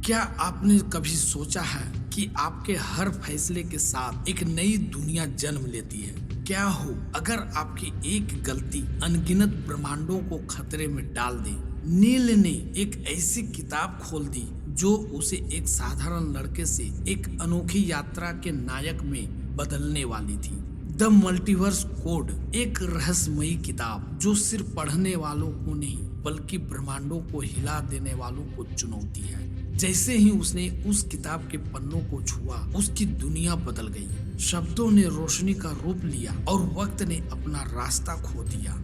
क्या आपने कभी सोचा है कि आपके हर फैसले के साथ एक नई दुनिया जन्म लेती है? क्या हो अगर आपकी एक गलती अनगिनत ब्रह्मांडों को खतरे में डाल दे? नील ने एक ऐसी किताब खोल दी जो उसे एक साधारण लड़के से एक अनोखी यात्रा के नायक में बदलने वाली थी। द मल्टीवर्स कोड, एक रहस्यमयी किताब जो सिर्फ पढ़ने वालों को नहीं बल्कि ब्रह्मांडों को हिला देने वालों को चुनौती है। जैसे ही उसने उस किताब के पन्नों को छुआ, उसकी दुनिया बदल गई। शब्दों ने रोशनी का रूप लिया और वक्त ने अपना रास्ता खो दिया।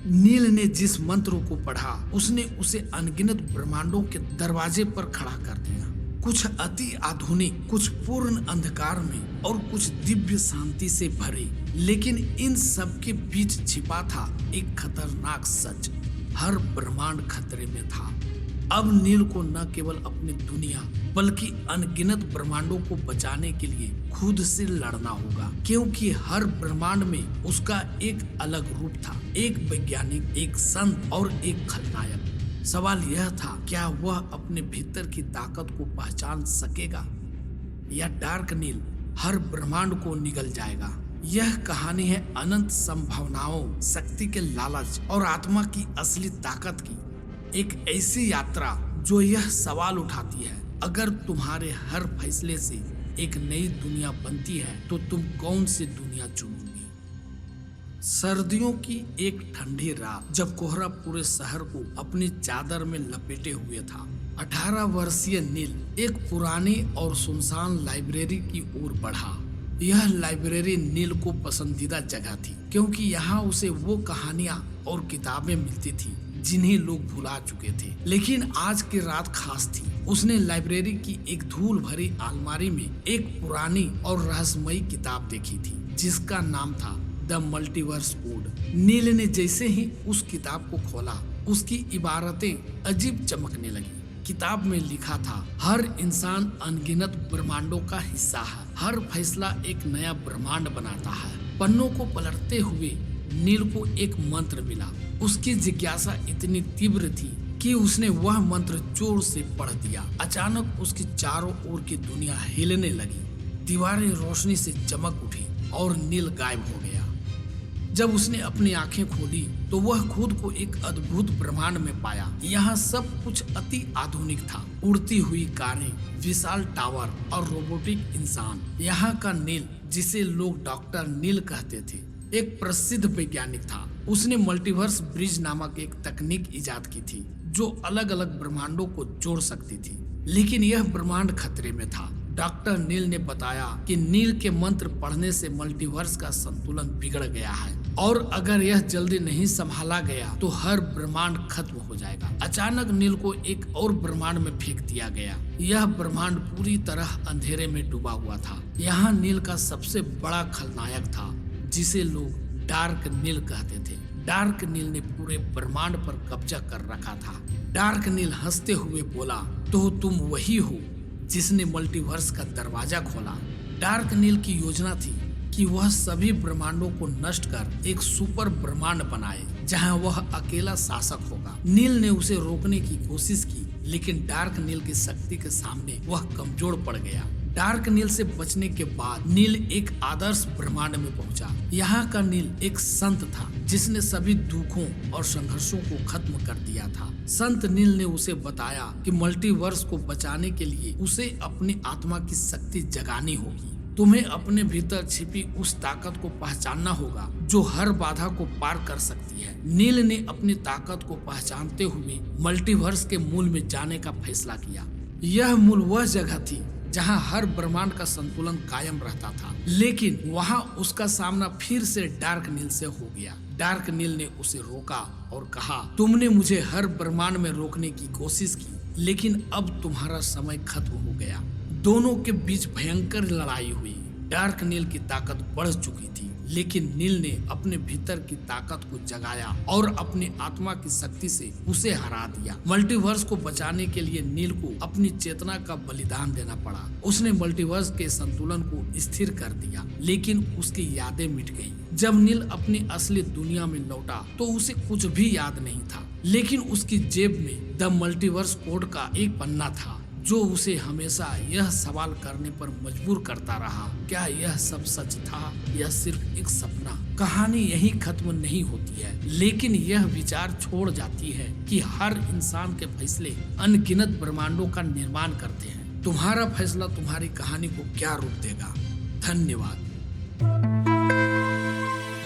नील ने जिस मंत्र को पढ़ा, उसने उसे अनगिनत ब्रह्मांडों के दरवाजे पर खड़ा कर दिया। कुछ अति आधुनिक, कुछ पूर्ण अंधकार में और कुछ दिव्य शांति से भरे। लेकिन इन सब के बीच छिपा था एक खतरनाक सच। हर ब्रह्मांड खतरे में था। अब नील को न केवल अपनी दुनिया बल्कि अनगिनत ब्रह्मांडों को बचाने के लिए खुद से लड़ना होगा, क्योंकि हर ब्रह्मांड में उसका एक अलग रूप था, एक वैज्ञानिक, एक संत और एक खलनायक। सवाल यह था, क्या वह अपने भीतर की ताकत को पहचान सकेगा या डार्क नील हर ब्रह्मांड को निगल जाएगा? यह कहानी है अनंत संभावनाओं, शक्ति के लालच और आत्मा की असली ताकत की। एक ऐसी यात्रा जो यह सवाल उठाती है, अगर तुम्हारे हर फैसले से एक नई दुनिया बनती है तो तुम कौन सी दुनिया चुनोगे? सर्दियों की एक ठंडी रात, जब कोहरा पूरे शहर को अपनी चादर में लपेटे हुए था, 18 वर्षीय नील एक पुरानी और सुनसान लाइब्रेरी की ओर बढ़ा। यह लाइब्रेरी नील को पसंदीदा जगह थी, क्योंकि यहाँ उसे वो कहानियाँ और किताबें मिलती थी जिन्हें लोग भुला चुके थे। लेकिन आज की रात खास थी। उसने लाइब्रेरी की एक धूल भरी अलमारी में एक पुरानी और रहस्यमयी किताब देखी थी, जिसका नाम था द मल्टीवर्स कोड। नील ने जैसे ही उस किताब को खोला, उसकी इबारतें अजीब चमकने लगी। किताब में लिखा था, हर इंसान अनगिनत ब्रह्मांडों का हिस्सा है, हर फैसला एक नया ब्रह्मांड बनाता है। पन्नों को पलटते हुए नील को एक मंत्र मिला। उसकी जिज्ञासा इतनी तीव्र थी कि उसने वह मंत्र जोर से पढ़ दिया। अचानक उसकी चारों ओर की दुनिया हिलने लगी, दीवारें रोशनी से चमक उठी और नील गायब हो गया। जब उसने अपनी आंखें खोली तो वह खुद को एक अद्भुत ब्रह्मांड में पाया। यहाँ सब कुछ अति आधुनिक था, उड़ती हुई कारें, विशाल टावर और रोबोटिक इंसान। यहाँ का नील, जिसे लोग डॉक्टर नील कहते थे, एक प्रसिद्ध वैज्ञानिक था। उसने मल्टीवर्स ब्रिज नामक एक तकनीक इजाद की थी जो अलग अलग ब्रह्मांडों को जोड़ सकती थी। लेकिन यह ब्रह्मांड खतरे में था। डॉक्टर नील ने बताया कि नील के मंत्र पढ़ने से मल्टीवर्स का संतुलन बिगड़ गया है और अगर यह जल्दी नहीं संभाला गया तो हर ब्रह्मांड खत्म हो जाएगा। अचानक नील को एक और ब्रह्मांड में फेंक दिया गया। यह ब्रह्मांड पूरी तरह अंधेरे में डूबा हुआ था। यहाँ नील का सबसे बड़ा खलनायक था, जिसे लोग डार्क नील कहते थे। डार्क नील ने पूरे ब्रह्मांड पर कब्जा कर रखा था। डार्क नील हंसते हुए बोला, तो तुम वही हो जिसने मल्टीवर्स का दरवाजा खोला। डार्क नील की योजना थी कि वह सभी ब्रह्मांडों को नष्ट कर एक सुपर ब्रह्मांड बनाए, जहां वह अकेला शासक होगा। नील ने उसे रोकने की कोशिश की, लेकिन डार्क नील की शक्ति के सामने वह कमजोर पड़ गया। डार्क नील से बचने के बाद नील एक आदर्श ब्रह्मांड में पहुंचा। यहाँ का नील एक संत था, जिसने सभी दुखों और संघर्षों को खत्म कर दिया था। संत नील ने उसे बताया कि मल्टीवर्स को बचाने के लिए उसे अपनी आत्मा की शक्ति जगानी होगी। तुम्हें अपने भीतर छिपी उस ताकत को पहचानना होगा जो हर बाधा को पार कर सकती है। नील ने अपनी ताकत को पहचानते हुए मल्टीवर्स के मूल में जाने का फैसला किया। यह मूल वह जगह थी जहां हर ब्रह्मांड का संतुलन कायम रहता था। लेकिन वहां उसका सामना फिर से डार्क नील से हो गया। डार्क नील ने उसे रोका और कहा, तुमने मुझे हर ब्रह्मांड में रोकने की कोशिश की, लेकिन अब तुम्हारा समय खत्म हो गया। दोनों के बीच भयंकर लड़ाई हुई। डार्क नील की ताकत बढ़ चुकी थी, लेकिन नील ने अपने भीतर की ताकत को जगाया और अपनी आत्मा की शक्ति से उसे हरा दिया। मल्टीवर्स को बचाने के लिए नील को अपनी चेतना का बलिदान देना पड़ा। उसने मल्टीवर्स के संतुलन को स्थिर कर दिया, लेकिन उसकी यादें मिट गईं। जब नील अपनी असली दुनिया में लौटा तो उसे कुछ भी याद नहीं था, लेकिन उसकी जेब में द मल्टीवर्स कोड का एक पन्ना था जो उसे हमेशा यह सवाल करने पर मजबूर करता रहा, क्या यह सब सच था या सिर्फ एक सपना। कहानी यही खत्म नहीं होती है, लेकिन यह विचार छोड़ जाती है कि हर इंसान के फैसले अनगिनत ब्रह्मांडों का निर्माण करते हैं। तुम्हारा फैसला तुम्हारी कहानी को क्या रूप देगा। धन्यवाद।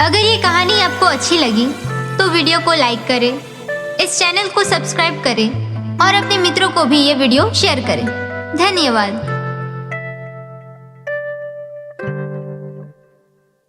अगर ये कहानी आपको अच्छी लगी तो वीडियो को लाइक करें, इस चैनल को सब्सक्राइब करें और अपने मित्रों को भी ये वीडियो शेयर करें। धन्यवाद।